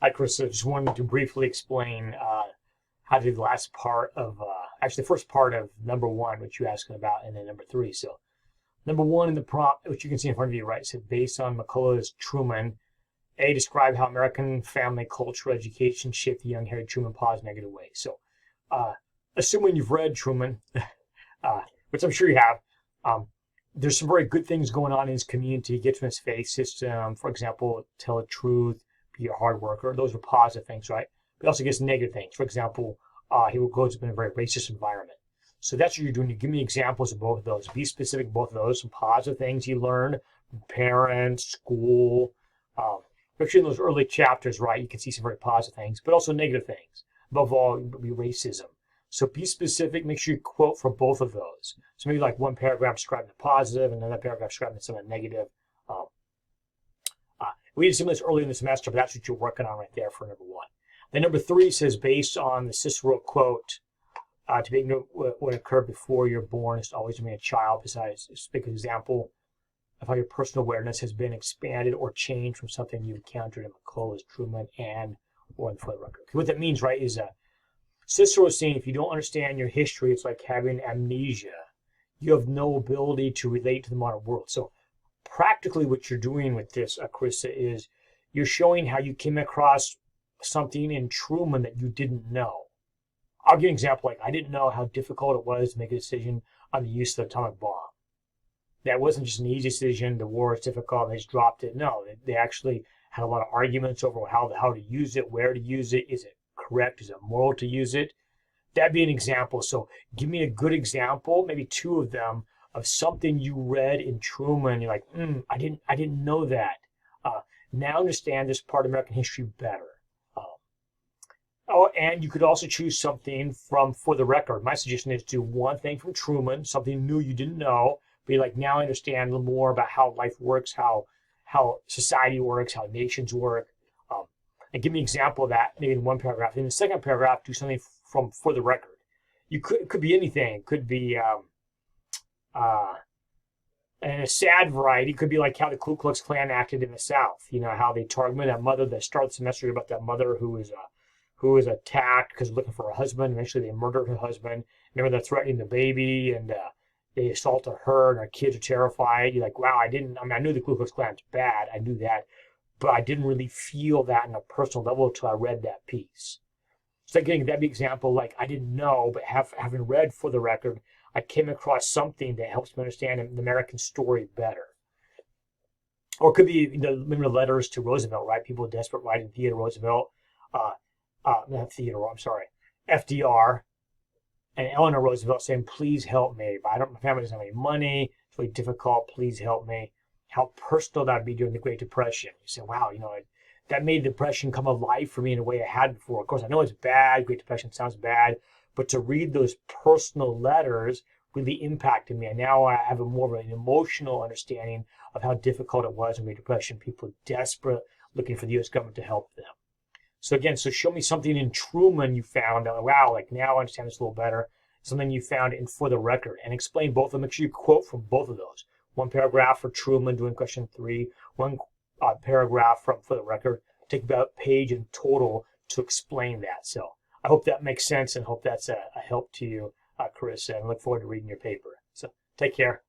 Hi, Chris. I just wanted to briefly explain how to do the last part of, actually, the first part of number one, which you asked about, and then number three. So, number one in the prompt, which you can see in front of you, right, said based on McCullough's Truman, A, describe how American family culture education shaped the young Harry Truman positive negative ways. So, uh, assuming you've read Truman, which I'm sure you have, um, there's some very good things going on in his community. Get from his faith system, for example, tell the truth, be a hard worker. Those are positive things, right? But he also gets negative things. For example, he grows up in a very racist environment. So that's what you're doing. You give me examples of both of those. Be specific, both of those. Some positive things you learned from parents, school. Especially in those early chapters, right? You can see some very positive things, but also negative things. Above all, be racism. So be specific. Make sure you quote from both of those. So maybe like one paragraph describing the positive and another paragraph describing something negative. Um, we did some of this early in the semester, but that's what you're working on right there for number one. Then number three says, based on the Cicero quote, to be ignorant what occurred before you're born is to always remain a child. Besides, speak an example of how your personal awareness has been expanded or changed from something you encountered in McCullough's, Truman, and or in the Foot Record. What that means, right, is Cicero is saying if you don't understand your history, it's like having amnesia. You have no ability to relate to the modern world. So practically what you're doing with this, Carissa, is you're showing how you came across something in Truman that you didn't know. I'll give you an example. Like, I didn't know how difficult it was to make a decision on the use of the atomic bomb. That wasn't just an easy decision. The war is difficult. They just dropped it. No, they actually had a lot of arguments over how to use it, where to use it. Is it correct? Is it moral to use it? That'd be an example. So give me a good example, maybe two of them, of something you read in Truman. You're like, I didn't know that. Now understand this part of American history better. And you could also choose something from For the Record. My suggestion is do one thing from Truman, something new you didn't know. Be like, now I understand a little more about how life works, how society works, how nations work. And give me an example of that, maybe in one paragraph. In the second paragraph, do something from For the Record. It could be anything. It could be and a sad variety could be like how the Ku Klux Klan acted in the South. You know, how they targeted that mother that started the semester about that mother who was attacked because looking for a husband. Eventually, they murdered her husband. Remember, they're threatening the baby, and they assaulted her, and her kids are terrified. You're like, wow, I knew the Ku Klux Klan was bad. I knew that, but I didn't really feel that on a personal level until I read that piece. So getting that example, like I didn't know, but having read For the Record, I came across something that helps me understand the American story better. Or it could be the letters to Roosevelt, right? People desperate writing Theodore Roosevelt. Not Theodore, I'm sorry, FDR and Eleanor Roosevelt saying, please help me. My family doesn't have any money. It's really difficult. Please help me. How personal that'd be during the Great Depression. You say, wow, that made depression come alive for me in a way I hadn't before. Of course, I know it's bad. Great Depression sounds bad. But to read those personal letters really impacted me. And now I have a more of an emotional understanding of how difficult it was in the Great Depression. People desperate, looking for the U.S. government to help them. So show me something in Truman you found. Wow, like now I understand this a little better. Something you found in For the Record, and explain both of them. Make sure you quote from both of those. One paragraph for Truman, doing question 3. One paragraph from For the Record. Take about a page in total to explain that. So I hope that makes sense, and hope that's a help to you, Carissa. And look forward to reading your paper. So take care.